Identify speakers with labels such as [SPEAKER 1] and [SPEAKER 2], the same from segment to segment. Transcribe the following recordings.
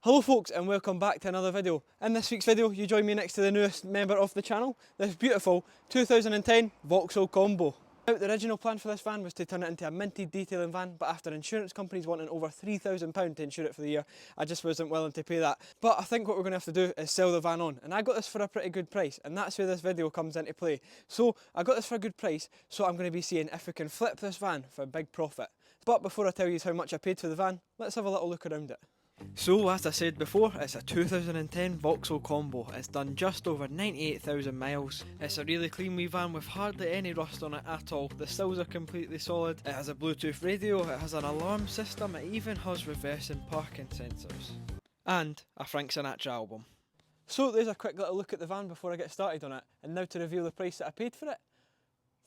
[SPEAKER 1] Hello folks and welcome back to another video. In this week's video you join me next to the newest member of the channel, this beautiful 2010 Vauxhall Combo. Now, the original plan for this van was to turn it into a minted detailing van, but after insurance companies wanting over £3,000 to insure it for the year, I just wasn't willing to pay that. But I think what we're going to have to do is sell the van on, and I got this for a pretty good price, and that's where this video comes into play. So I got this for a good price, so I'm going to be seeing if we can flip this van for a big profit. But before I tell you how much I paid for the van, let's have a little look around it. So, as I said before, it's a 2010 Vauxhall Combo. It's done just over 98,000 miles. It's a really clean wee van with hardly any rust on it at all. The sills are completely solid. It has a Bluetooth radio, it has an alarm system, it even has reverse and parking sensors. And a Frank Sinatra album. So there's a quick little look at the van before I get started on it. And now to reveal the price that I paid for it.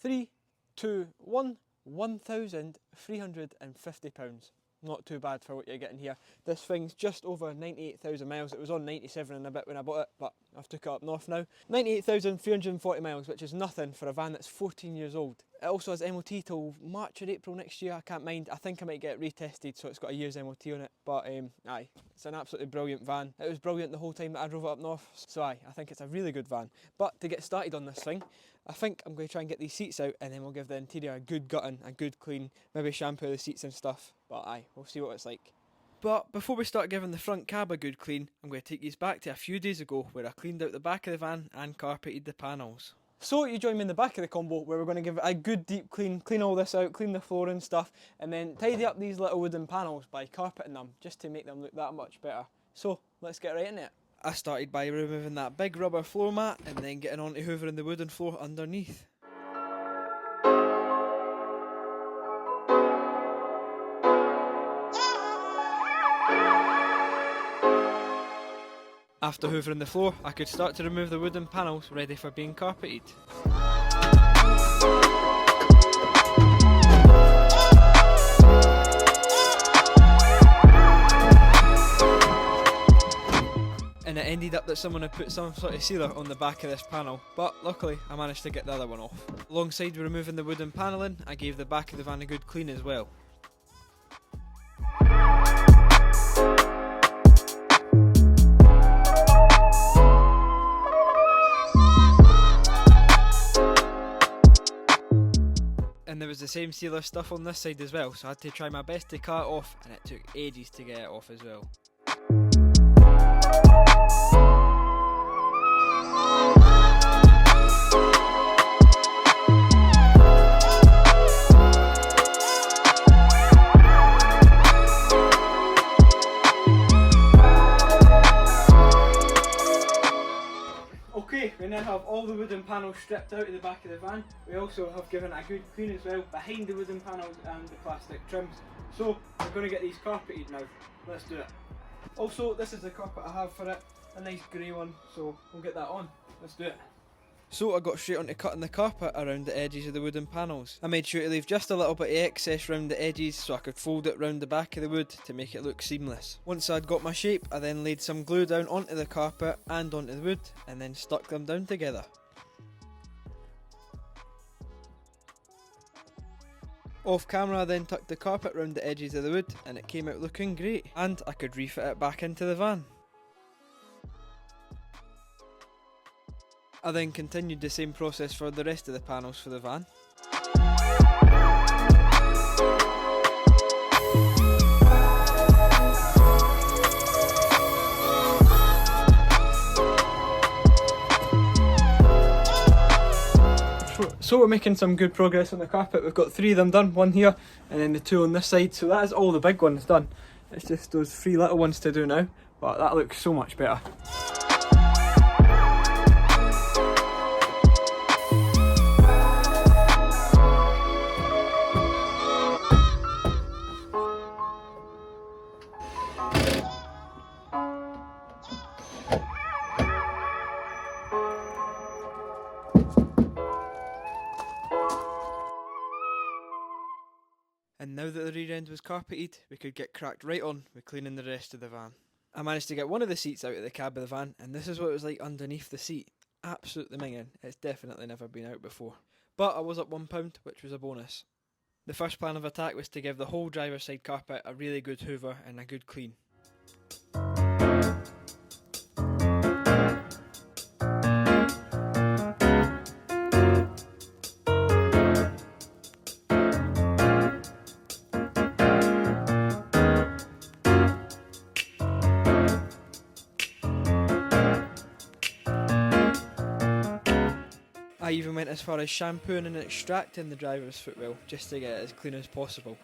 [SPEAKER 1] 3, 2, 1, £1,350. Not too bad for what you're getting here. This thing's just over 98,000 miles. It was on 97 and a bit when I bought it, but I've took it up north now. 98,340 miles, which is nothing for a van that's 14 years old. It also has MOT till March or April next year, I can't mind. I think I might get it retested, so it's got a year's MOT on it. But aye, it's an absolutely brilliant van. It was brilliant the whole time that I drove it up north, so aye, I think it's a really good van. But to get started on this thing, I think I'm going to try and get these seats out, and then we'll give the interior a good gutting, a good clean, maybe shampoo the seats and stuff. But aye, we'll see what it's like. But before we start giving the front cab a good clean, I'm going to take you back to a few days ago where I cleaned out the back of the van and carpeted the panels. So you join me in the back of the Combo where we're going to give it a good deep clean all this out, clean the floor and stuff, and then tidy up these little wooden panels by carpeting them just to make them look that much better. So let's get right in it. I started by removing that big rubber floor mat and then getting on to hoovering the wooden floor underneath. After hoovering the floor, I could start to remove the wooden panels ready for being carpeted. And it ended up that someone had put some sort of sealer on the back of this panel, but luckily I managed to get the other one off. Alongside removing the wooden panelling, I gave the back of the van a good clean as well. And there was the same sealer stuff on this side as well, so I had to try my best to cut it off, and it took ages to get it off as well. Okay, we now have all the wooden panels stripped out of the back of the van. We also have given it a good clean as well behind the wooden panels and the plastic trims. So we're going to get these carpeted now. Let's do it. Also, this is the carpet I have for it, a nice grey one, so we'll get that on. Let's do it. So I got straight on to cutting the carpet around the edges of the wooden panels. I made sure to leave just a little bit of excess round the edges so I could fold it round the back of the wood to make it look seamless. Once I'd got my shape, I then laid some glue down onto the carpet and onto the wood and then stuck them down together. Off camera I then tucked the carpet round the edges of the wood and it came out looking great, and I could refit it back into the van. I then continued the same process for the rest of the panels for the van. So we're making some good progress on the carpet. We've got 3 of them done, 1 here and then the 2 on this side, so that is all the big ones done. It's just those 3 little ones to do now, but that looks so much better. And now that the rear end was carpeted, we could get cracked right on with cleaning the rest of the van. I managed to get one of the seats out of the cab of the van, and this is what it was like underneath the seat. Absolutely minging. It's definitely never been out before. But I was up £1, which was a bonus. The first plan of attack was to give the whole driver's side carpet a really good hoover and a good clean. I even went as far as shampooing and extracting the driver's footwell just to get it as clean as possible.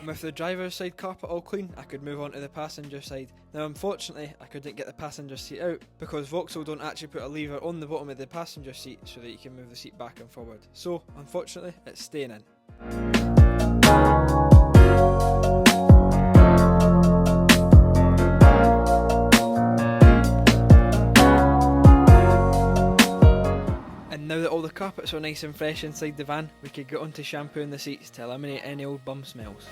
[SPEAKER 1] With the driver's side carpet all clean, I could move on to the passenger side. Now unfortunately, I couldn't get the passenger seat out because Vauxhall don't actually put a lever on the bottom of the passenger seat so that you can move the seat back and forward. So unfortunately, it's staying in. And now that all the carpets are nice and fresh inside the van, we could get on to shampooing the seats to eliminate any old bum smells.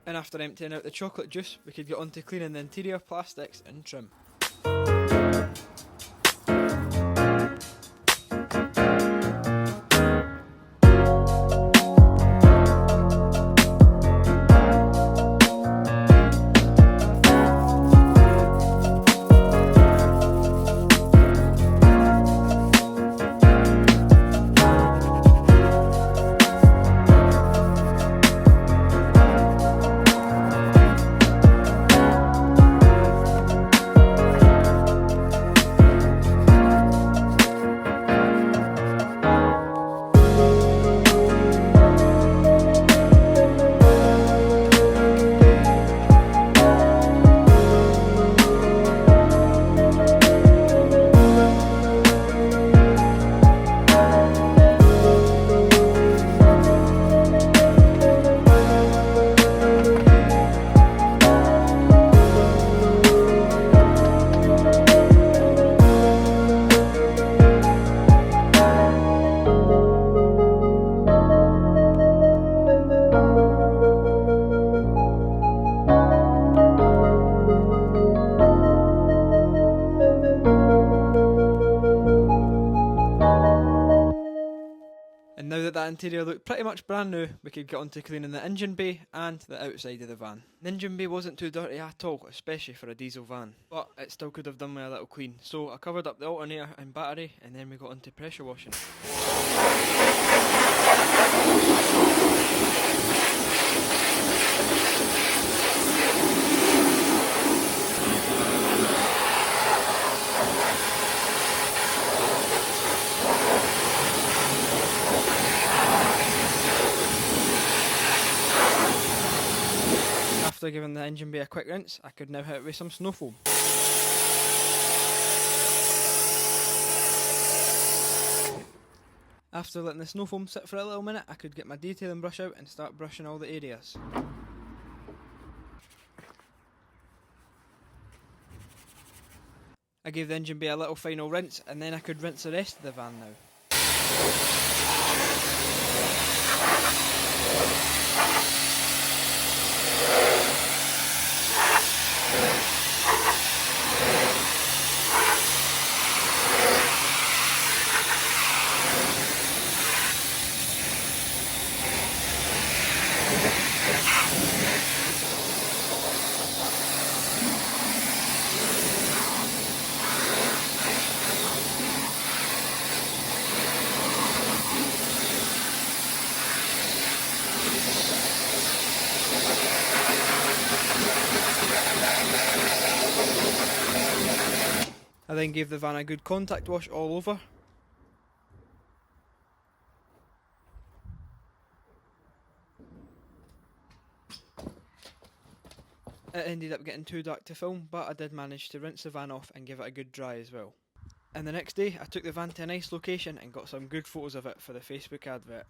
[SPEAKER 1] And after emptying out the chocolate juice, we could get on to cleaning the interior plastics and trim. And now that interior looked pretty much brand new, we could get on to cleaning the engine bay and the outside of the van. The engine bay wasn't too dirty at all, especially for a diesel van, but it still could have done with a little clean. So I covered up the alternator and battery, and then we got onto pressure washing. After giving the engine bay a quick rinse, I could now hit it with some snow foam. After letting the snow foam sit for a little minute, I could get my detailing brush out and start brushing all the areas. I gave the engine bay a little final rinse, and then I could rinse the rest of the van now. I then gave the van a good contact wash all over. It ended up getting too dark to film, but I did manage to rinse the van off and give it a good dry as well. And the next day I took the van to a nice location and got some good photos of it for the Facebook advert.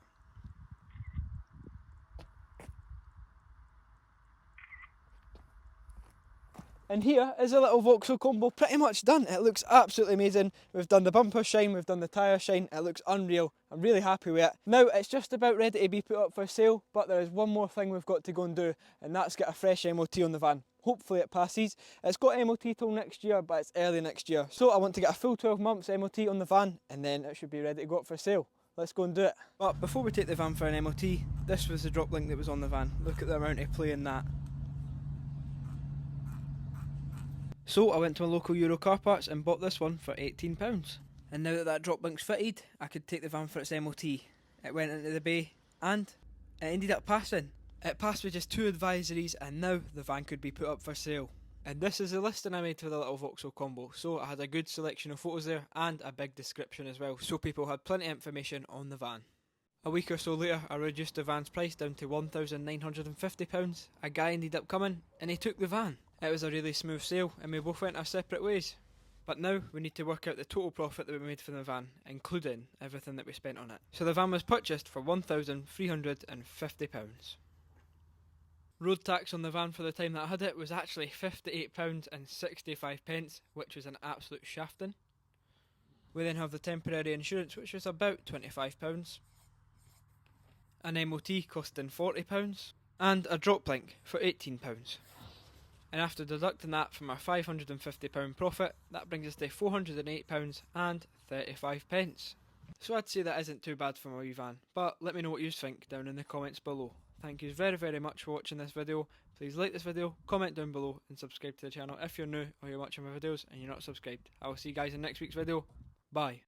[SPEAKER 1] And here is a little Vauxhall combo pretty much done. It looks absolutely amazing. We've done the bumper shine, we've done the tyre shine, it looks unreal. I'm really happy with it. Now it's just about ready to be put up for sale, but there is one more thing we've got to go and do, and that's get a fresh MOT on the van. Hopefully it passes. It's got MOT till next year, but it's early next year. So I want to get a full 12 months MOT on the van, and then it should be ready to go up for sale. Let's go and do it. But before we take the van for an MOT, this was the drop link that was on the van. Look at the amount of play in that. So I went to a local Euro car parts and bought this one for £18. And now that that drop link's fitted, I could take the van for its MOT. It went into the bay and it ended up passing. It passed with just 2 advisories and now the van could be put up for sale. And this is the listing I made for the little Vauxhall combo. So I had a good selection of photos there and a big description as well, so people had plenty of information on the van. A week or so later I reduced the van's price down to £1,950. A guy ended up coming and he took the van. It was a really smooth sale and we both went our separate ways. But now we need to work out the total profit that we made from the van, including everything that we spent on it. So the van was purchased for £1,350. Road tax on the van for the time that I had it was actually £58.65, which was an absolute shafting. We then have the temporary insurance, which was about £25. An MOT costing £40. And a drop link for £18. And after deducting that from our £550 profit, that brings us to £408.35. So I'd say that isn't too bad for my wee van, but let me know what you think down in the comments below. Thank you very, very much for watching this video. Please like this video, comment down below and subscribe to the channel if you're new or you're watching my videos and you're not subscribed. I will see you guys in next week's video. Bye.